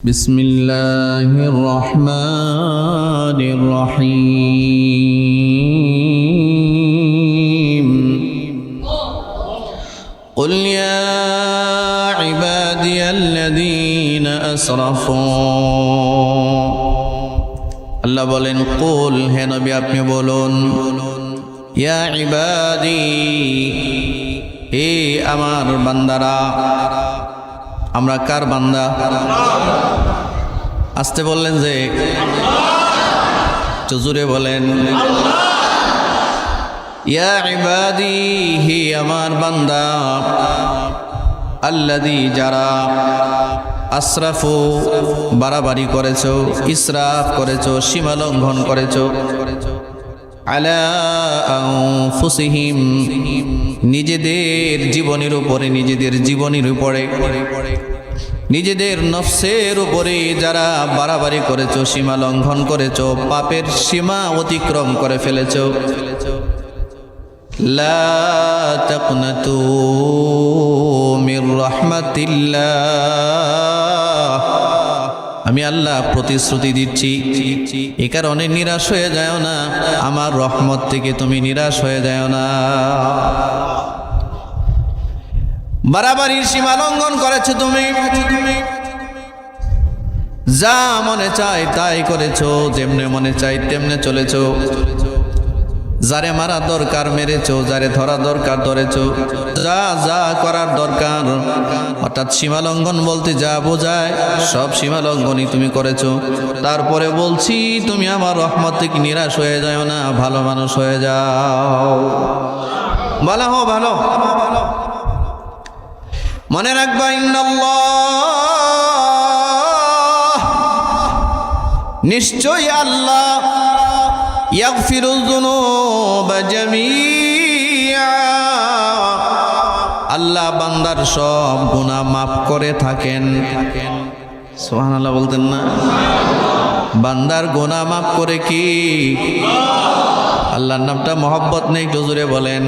বিসমিল্লাহির রহমানির রহিম। قل يا عبادي الذين أسرفوا আল্লাহ বলেন কুল, হে নবী আপনি বলুন, ইয়া ইবাদি, হে আমার বান্দারা। আমরা কার বান্দা? আসতে বললেন যে, জোরে বলেন, ইয়া ইবাদি, হে আমার বান্দা, আল্লাযী যারা আসরাফু বাড়াবাড়ি করেছো, ইসরাফ করেছো, সীমা লঙ্ঘন করেছো, আলা আনফুসিহিম, নিজেদের জীবনের উপরে, নিজেদের নফসের উপরে যারা বাড়াবাড়ি করেছো, সীমা লঙ্ঘন করেছো, পাপের সীমা অতিক্রম করে ফেলেছো, লা তাকনাতু মির রাহমাতিল্লাহ, আমি আল্লাহ প্রতিশ্রুতি দিচ্ছি, এই কারণে নিরাশ হয়ে যাও না, আমার রহমত থেকে তুমি নিরাশ হয়ে যাও না। বাড়াবাড়ির সীমা লঙ্ঘন করেছো তুমি, যা মনে চায় তাই করেছো, যেমনে মনে চাই তেমনে চলেছো, যারে মারা দরকার মেরেছো, যারে ধরা দরকার ধরেছো, যা যা করার দরকার, অর্থাৎ সীমা লঙ্ঘন বলতে যা বোঝায় সব সীমা লঙ্ঘনই তুমি করেছো। তারপরে বলছি তুমি আমার রহমত থেকে নিরাশ হয়ে যাও না, ভালো মানুষ হয়ে যাও, ভালো হও, ভালো। মনে রাখবা, ইন্নাল্লাহ, নিশ্চয় আল্লাহ, ইয়াগফিরুয যুনুবা জামিআ, আল্লাহ বান্দার সব গুনাহ মাফ করে থাকেন। সুবহানাল্লাহ বলতেন না? বান্দার গুনাহ মাফ করে কি? আল্লাহর নামটা মহব্বত নেই, জোরে বলেন।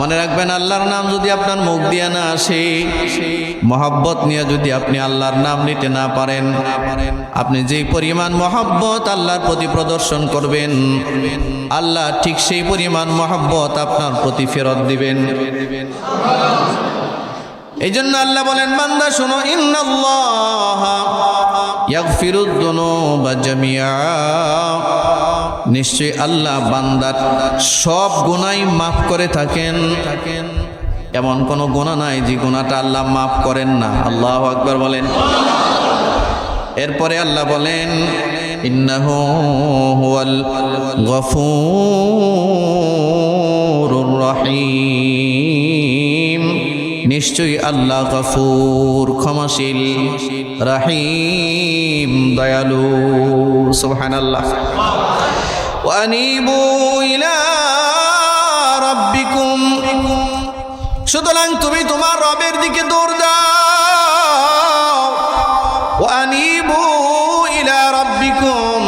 মনে রাখবেন, আল্লাহর নাম যদি আপনার মুখ দিয়ে না আসে, মহব্বত নিয়ে যদি আপনি আল্লাহর নাম নিতে না পারেন, আপনি যেই পরিমাণ মহব্বত আল্লাহর প্রতি প্রদর্শন করবেন, আল্লাহ ঠিক সেই পরিমাণ মহব্বত আপনার প্রতি ফেরত দিবেন। এই জন্য আল্লাহ বলেন, বান্দা শোনো, ইন্নাল্লাহা ইয়াগফিরুয যুনুবা জামিআ, নিশ্চয় আল্লাহ বান্দার সব গুনাহ মাফ করে থাকেন। এমন কোন গুনাহ নাই যে গুনাহটা আল্লাহ মাফ করেন না। আল্লাহু আকবার বলেন। এরপরে আল্লাহ বলেন, ইন্নাহু হুয়াল গফুরুর রহিম, নিশ্চয়ই আল্লাহ গফুর, ক্ষমাশীল, রহিম, দয়ালু। সুবহানাল্লাহ। ওয়ানিবু ইলা রাব্বিকুম, সুতরাং তুমি তোমার রবের দিকে দৌড় দাও। ওয়ানিবু ইলা রাব্বিকুম,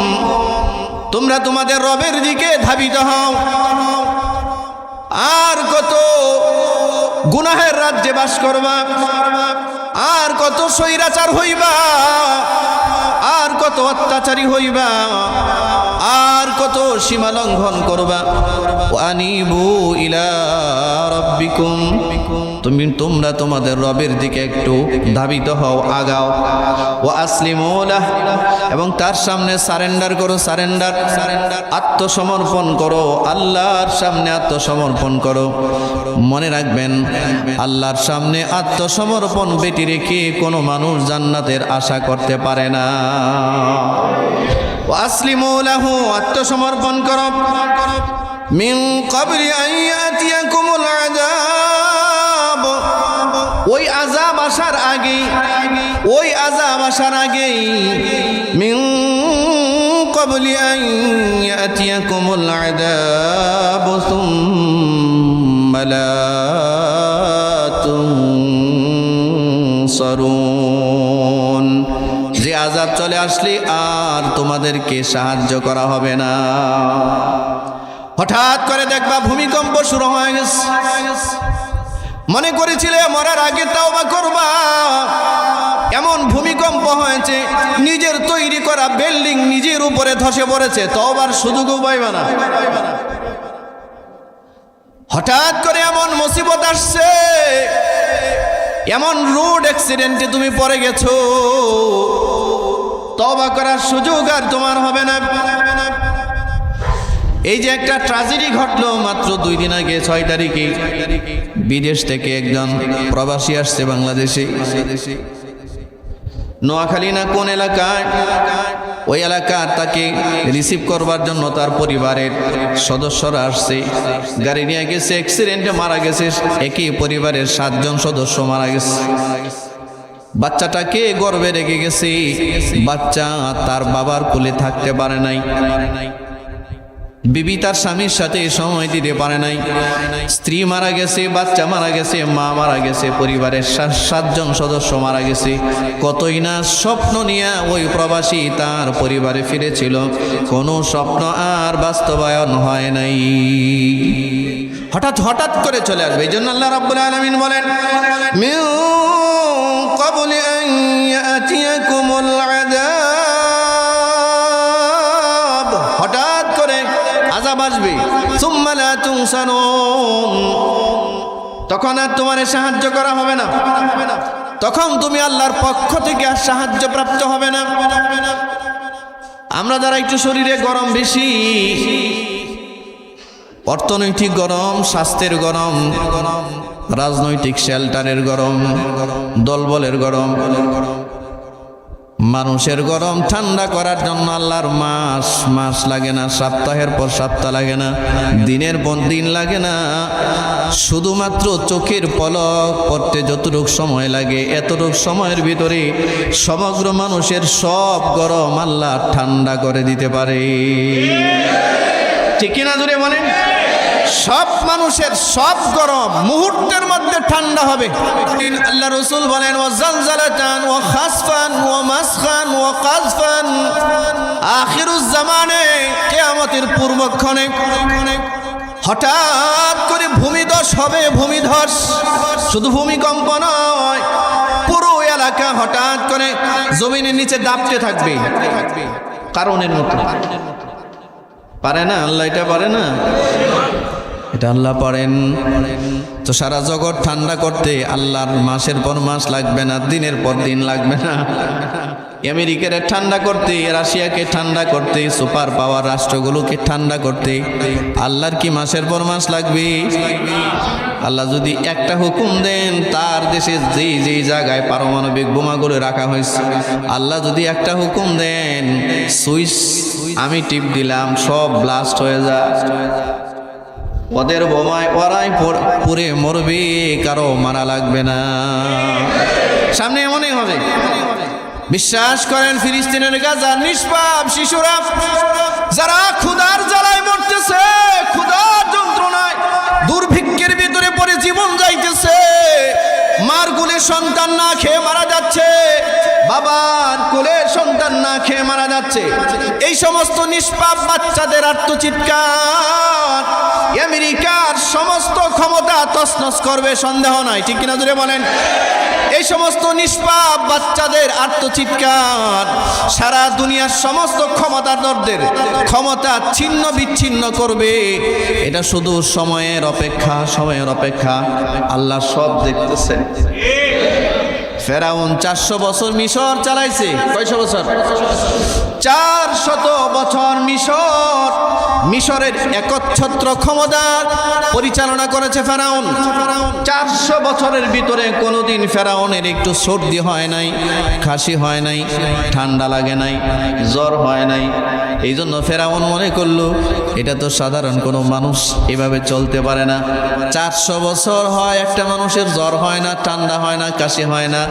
তোমরা তোমাদের রবের দিকে ধাবিত হও। আর কত গুনাহের রাজ্যে বাস করবা, আর কত স্বৈরাচার হইবা, আর কত অত্যাচারী হইবা, আর কত সীমা লঙ্ঘন করবা। আনিবু ইলা রাব্বিকুম, তোমরা তোমাদের রবের দিকে একটু ধাবিত হও, আগাও। ওয়া আসলিমু লাহ, এবং তার সামনে সারেন্ডার করো, সারেন্ডার, আত্মসমর্পণ করো, আল্লাহর সামনে আত্মসমর্পণ করো। মনে রাখবেন, আল্লাহর সামনে আত্মসমর্পণ বেটি রেখে কোনো মানুষ জান্নাতের আশা করতে পারে না। ওয়াসলিমু লাহু, আত্মসমর্পণ করো। মিন ক্বাবলি আন ইয়াতিয়াকুমুল আযাব, ওই আযাব আসার আগেই, ওই আযাব আসার আগেই, মিন ক্বাবলি আন ইয়াতিয়াকুমুল আযাব সুম্মা লা তুনসারুন, যে আযাব চলে আসলে আর তোমাদেরকে সাহায্য করা হবে না। হঠাৎ করে দেখবা ভূমিকম্প শুরু হয়ে গেছে, মনে করেছিলে মরার আগে তাওবা করবা, এমন ভূমিকম্প হয়েছে, নিজের তৈরি করা বিল্ডিং নিজের উপরে ধসে পড়েছে, তওবার সুযোগও পাইবে না। হঠাৎ করে এমন মুসিবত আসছে, এমন রোড অ্যাক্সিডেন্টে তুমি পড়ে গেছো, তওবা করার সুযোগ আর তোমার হবে না। এই যে একটা ট্র্যাজেডি ঘটলো মাত্র 2 দিন আগে 6 তারিখে, বিদেশ থেকে একজন প্রবাসী আসছে বাংলাদেশে। নোয়াখালী না কোন এলাকায়, ওই এলাকার তাকে রিসিভ করবার জন্য তার পরিবারের সদস্যরা আসছে। গাড়ি নিয়ে গেছে, অ্যাক্সিডেন্টে মারা গেছে একই পরিবারের 7 জন সদস্য মারা গেছে। বাচ্চাটাকে গর্ভে রেখে গেছে, বাচ্চা তার বাবার কোলে থাকতে পারে নাই, বিবি তার স্বামীর সাথে সময় দিতে পারে নাই, স্ত্রী মারা গেছে, বাচ্চা মারা গেছে, মা মারা গেছে, পরিবারের 7 জন সদস্য মারা গেছে। কতই না স্বপ্ন নিয়ে ওই প্রবাসী তার পরিবারে ফিরেছিল, কোনো স্বপ্ন আর বাস্তবায়ন হয় নাই। হঠাৎ হঠাৎ করে চলে আসবে। এই জন্য আল্লাহ রাব্বুল আলামিন বলেন, মিন ক্বাবলি আন ইয়াতিয়াকুমুল আযাব, হঠাৎ করে আযাব আসবে। সুম্মা লা তুনসারুন, তখন আর তোমার সাহায্য করা হবে না, তখন তুমি আল্লাহর পক্ষ থেকে আর সাহায্য প্রাপ্ত হবে না। আমরা যারা একটু শরীরে গরম বেশি, অর্থনৈতিক গরম, স্বাস্থ্যের গরম, রাজনৈতিক শেল্টারের গরম, দলবলের গরম, মানুষের গরম ঠান্ডা করার জন্য আল্লাহর মাস লাগে না, সপ্তাহের পর সপ্তাহ লাগে না, দিনের পর দিন লাগে না। শুধুমাত্র চোখের পলক পড়তে যতটুকু সময় লাগে, এতটুকু সময়ের ভিতরে সমগ্র মানুষের সব গরম আল্লাহ ঠান্ডা করে দিতে পারে। ঠিক কিনা জোরে বলেন? সব মানুষের সব গরম মুহূর্তের মধ্যে ঠান্ডা হবে। আল্লাহ রাসূল বলেন, ওয়া জালজালাতান ওয়া খাসফান ওয়া মাসখান ওয়া কাযফান, আখিরুজ জামানে, কিয়ামতের পূর্বক্ষণে হঠাৎ করে ভূমিধস হবে। ভূমিধস শুধু ভূমিকম্প নয়, পুরো এলাকা হঠাৎ করে জমিনের নিচে দাবতে থাকবে কারণের মতো। পারে না আল্লাহ? এটা পারে না? এটা আল্লাহ পারেন। তো সারা জগৎ ঠান্ডা করতে আল্লাহর মাসের পর মাস লাগবে না, দিনের পর দিন লাগবে না। আমেরিকাকে ঠান্ডা করতে, রাশিয়াকে ঠান্ডা করতে, সুপার পাওয়ার রাষ্ট্রগুলোকে ঠান্ডা করতে আল্লাহর কি মাসের পর মাস লাগবে? আল্লাহ যদি একটা হুকুম দেন, তার দেশে যেই জায়গায় পারমাণবিক বোমাগুলো রাখা হয়েছে, আল্লাহ যদি একটা হুকুম দেন, সুইচ আমি টিপ দিলাম, সব ব্লাস্ট হয়ে যায়। ওদের বোমায় ওরাই পুরে মরবে, কারো মারা লাগবে না। সামনে এমনই হবে। বিশ্বাস করেন, ফিলিস্তিনের গাজার নিষ্পাপ শিশুরা যারা ক্ষুধার জ্বালায় মরতেছে, ক্ষুধার যন্ত্রণায় দুর্ভিক্ষের ভিতরে পড়ে জীবন যাইতেছে, মার কোলে সন্তান না খেয়ে মারা যাচ্ছে, বাবার কোলে সন্তান না খেয়ে মারা যাচ্ছে, এই সমস্ত নিষ্পাপ বাচ্চাদের আর্তচিৎকার আমেরিকার সমস্ত ক্ষমতা তছনছ করবে, সন্দেহ নাই। ঠিক কিনা জোরে বলেন? এই সমস্ত নিষ্পাপ বাচ্চাদের আর্তচিৎকার সারা দুনিয়ার সমস্ত ক্ষমতাধরদের ক্ষমতা ছিন্ন বিচ্ছিন্ন করবে। এটা শুধু সময়ের অপেক্ষা, সময়ের অপেক্ষা। আল্লাহ সব দেখতেছেন। ফেরাউন 400 বছর মিশর চালাইছে। কয়শো বছর? 400 বছর মিশরের একচ্ছত্র ক্ষমতা পরিচালনা করেছে ফেরাউন। 400 বছরের ভিতরে কোনোদিন ফেরাউনের একটু সর্দি হয় নাই, কাশি হয় নাই, ঠান্ডা লাগে নাই, জ্বর হয় নাই। এই জন্য ফেরাউন মনে করলো এটা তো সাধারণ কোনো মানুষ এভাবে চলতে পারে না। 400 বছর হয় একটা মানুষের জ্বর হয় না, ঠান্ডা হয় না, কাশি হয় না,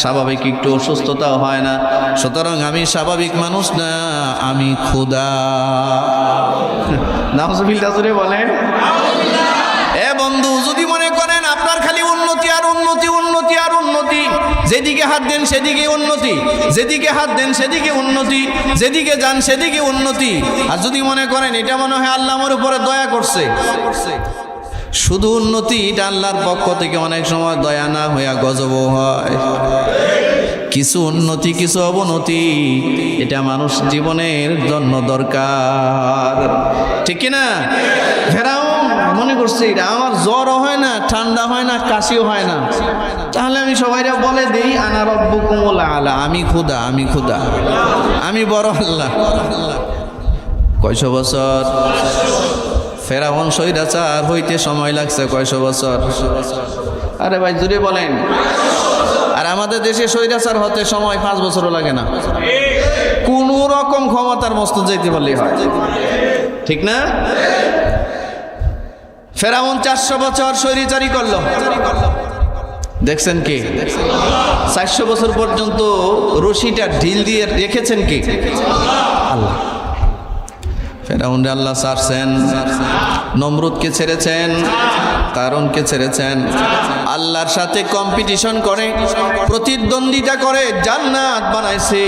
স্বাভাবিক একটু অসুস্থতাও হয় না, সুতরাং আমি স্বাভাবিক মানুষ না, আমি খোদা। নাউজুবিল্লাহ জোরে বলেন। এ বন্ধু, যদি মনে করেন আপনার খালি উন্নতি আর উন্নতি, উন্নতি আর উন্নতি, যেদিকে হাত দেন সেদিকে উন্নতি, যেদিকে হাত দেন সেদিকে উন্নতি, যেদিকে যান সেদিকে উন্নতি, আর যদি মনে করেন এটা মনে হয় আল্লাহ আমার উপরে দয়া করছে, শুধু উন্নতি, এটা আল্লাহর পক্ষ থেকে অনেক সময় দয়া না হইয়া গজব হয়। কিছু উন্নতি কিছু অবনতি, এটা মানুষ জীবনের জন্য দরকার, ঠিক কিনা? ফেরাউন মনে করছে এটা আমার জ্বরও হয় না, ঠান্ডা হয় না, কাশিও হয় না, তাহলে আমি সবাইরা বলে দিই আনা রব্বুকুমুল আলা, আমি খোদা, আমি খোদা, আমি বড় আল্লাহ। কয়শো বছর ফেরাউন স্বৈরাচার হইতে সময় লাগছে, কয়শো বছর? আরে ভাই জুড়ে বলেন। আর আমাদের দেশে স্বৈরাচার হতে সময় 5 বছরও লাগে না, কোন রকম ক্ষমতার মস্ত যেতে পারলেই হয়, ঠিক না? ফেরাউন 400 বছর স্বৈরাচারী করলো, দেখছেন কি? 400 বছর পর্যন্ত রশিটা ঢিল দিয়ে রেখেছেন কি? আল্লাহ। ফেরাউনরে আল্লাহ ছাড়ছেন, নমরুদকে ছেড়েছেন, কারণকে ছেড়েছেন, আল্লাহর সাথে কম্পিটিশন করে, প্রতিদ্বন্দ্বিতা করে জান্নাত বানাইছে।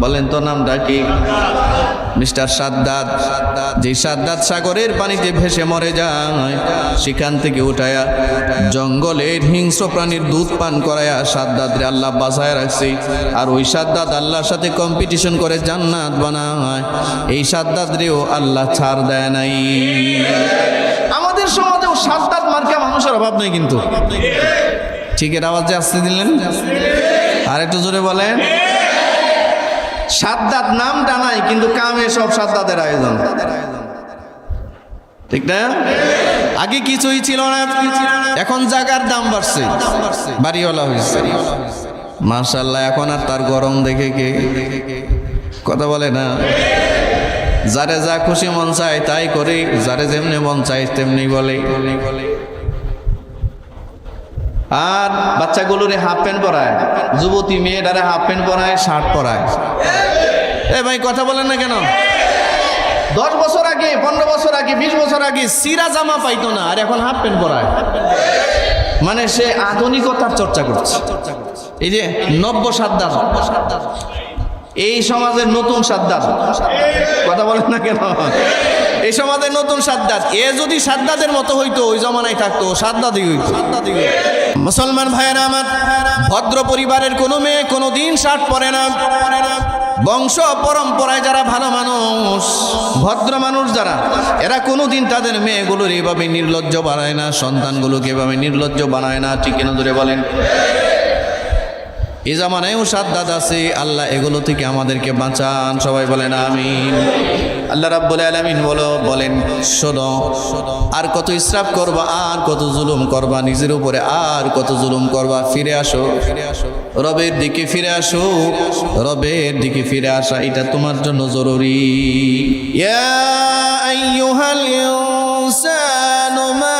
বলেন তো নামটা কি? মিস্টার সাদ্দাত। যে সাদ্দাত সাগরের পানিতে ভেসে মরে যায়, সেখান থেকে উঠায়া জঙ্গলের হিংস্র প্রাণীর দুধ পান করায়া সাদ্দাতরে আল্লাহ বাঁচায় রাখছে। আর ওই সাদ্দাত আল্লাহর সাথে কম্পিটিশন করে জান্নাত বানায়, এই সাদ্দাতরেও আল্লাহ ছাড় দেয় নাই। আমাদের সমাজেও সাদ্দাত মার্কা মানুষের অভাব নেই, কিন্তু ঠিকের আওয়াজে আসতে দিলেন? আর একটু জোরে বলেন। সাদ্দাত নামটা নাই, কিন্তু কামে সব সাদ্দাতের আয়োজন, ঠিক না? আগে কিছুই ছিল না, এখন জায়গার দাম বাড়ছে, বাড়িওয়ালা হয়েছে, মাশাআল্লাহ। এখন আর তার গরম দেখে কে কথা বলে না। যারে যা খুশি মন চায় তাই করে, যারে যেমনি মন চায় তেমনি বলে। আর বাচ্চাগুলোরে হাফ প্যান্ট পরায়, যুবতী মেয়েটারে হাফ প্যান্ট পরায়, শার্ট পরায়। এ ভাই কথা বলেন না কেন? 10 বছর আগে, 15 বছর আগে, 20 বছর আগে সিরা জামা পাইতো না, আর এখন হাফ প্যান্ট পরায়। মানে সে আধুনিকতার চর্চা করছে। এই যে নব্য সাদ্দাত, এই সমাজের নতুন সাদ্দাত, কথা বলেন না কেন? এই সমাজের নতুন সাদ্দাত। এ যদি সাদ্দাতের মতো হইতো, ওই জমানায় থাকতো, সাদ্দাতই হইতো। মুসলমান ভাইয়েরা আমার, ভদ্র পরিবারের কোনো মেয়ে কোনোদিন শার্ট পরে না। বংশ পরম্পরায় যারা ভালো মানুষ, ভদ্র মানুষ যারা, এরা কোনোদিন তাদের মেয়েগুলোর এভাবে নির্লজ্জ বানায় না, সন্তানগুলোকে এভাবে নির্লজ্জ বানায় না, ঠিক কিনা ধরে বলেন? এই জামানায়ও সাদ্দাত আছে। আল্লাহ এগুলো থেকে আমাদেরকে বাঁচান, সবাই বলেন আমিন। আল্লাহ রাব্বুল আলামিন বলেন, শোনো, আর কত ইসরাফ করবা, আর কত জুলুম করবা নিজের উপরে, আর কত জুলুম করবা? ফিরে আসো, রবের দিকে ফিরে আসো। রবের দিকে ফিরে আসা এটা তোমার জন্য জরুরি। ইয়া আইয়ুহাল ইনসানু মা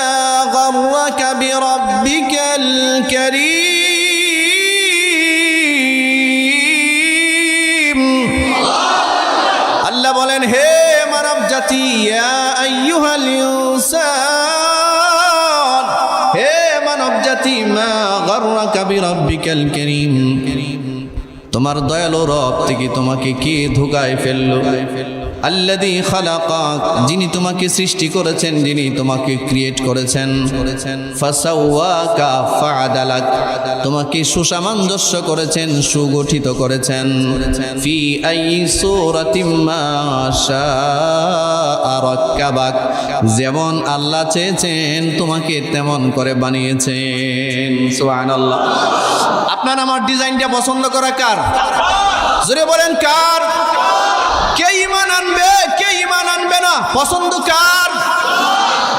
গাররাকা বিরাব্বিকাল কারীম। আল্লাহ বলেন, হে মানব জাতি, ইয়া আইয়ুহাল ইনসান, হে মানব জাতি, মা গাররাকা বিরাব্বিকাল কারীম, তোমার দয়ালু রব থেকে তোমাকে কে ধোঁকায় ফেললো? আল্লাযী খালাকাক, যিনি তোমাকে সৃষ্টি করেছেন, যিনি তোমাকে ক্রিয়েট করেছেন। ফাসাওয়াকা ফাআদালাক, তোমাকে সুসামঞ্জস্য করেছেন, সুগঠিত করেছেন। ফি আইয়ি সূরাতিম মা শাআ রাক্কাবাক, যেমন আল্লাহ চেয়েছেন তোমাকে তেমন করে বানিয়েছেন। সুবহানাল্লাহ। আপনার আমার ডিজাইনটা পছন্দ করা কার? জোরে বলেন কার? কে ঈমান আনবে, কে ঈমান আনবে না, পছন্দ কার?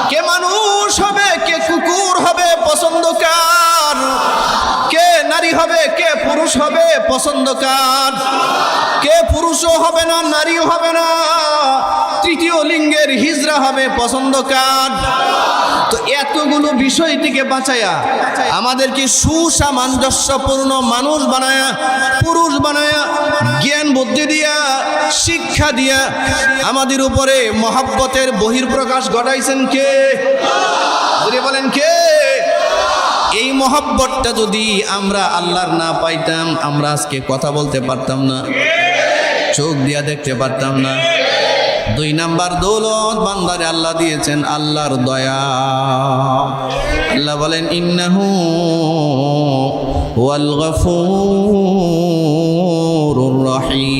কে মানুষ হবে, কে কুকুর হবে, পছন্দ কার? কে নারী হবে, কে পুরুষ হবে, পছন্দ কার? কে পুরুষও হবে না, নারীও হবে না, তৃতীয় লিঙ্গের হিজড়া হবে, পছন্দ কার? তো এতগুলো বিষয় থেকে বাঁচায়া আমাদেরকে সুসামঞ্জস্যপূর্ণ মানুষ বানায়া, পুরুষ বানায়া, জ্ঞান বুদ্ধি দিয়া, শিক্ষা দিয়া আমাদের উপরে মহব্বতের বহির্প্রকাশ ঘটাইছেন কে? যদি বলেন কে? এই মহব্বতটা যদি আমরা আল্লাহর না পাইতাম, আমরা আজকে কথা বলতে পারতাম না, চোখ দিয়া দেখতে পারতাম না। 2 নাম্বার দৌলত বান্দারে আল্লাহ দিয়েছেন আল্লাহর দয়া। আল্লাহ বলেন, ইন্নাহু হুয়াল গফুরুর রহিম।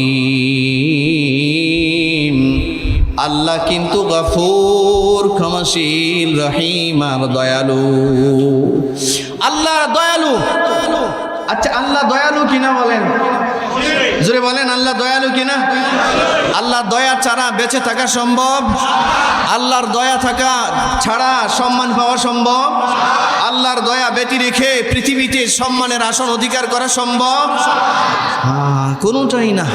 আল্লাহ কিন্তু গফুর, ক্ষমাশীল, রহিম আর দয়ালু। আল্লাহ দয়ালু। আচ্ছা, আল্লাহ দয়ালু কিনা বলেন, জোরে বলেন, আল্লাহ দয়ালু কিনা? আল্লাহ দয়া ছাড়া বেঁচে থাকা সম্ভব? আল্লাহর দয়া থাকা ছাড়া সম্মান পাওয়া সম্ভব? আল্লাহর দয়া ব্যতি রেখে পৃথিবীতে সম্মানের আসন অধিকার করা সম্ভব? কোনোটাই না।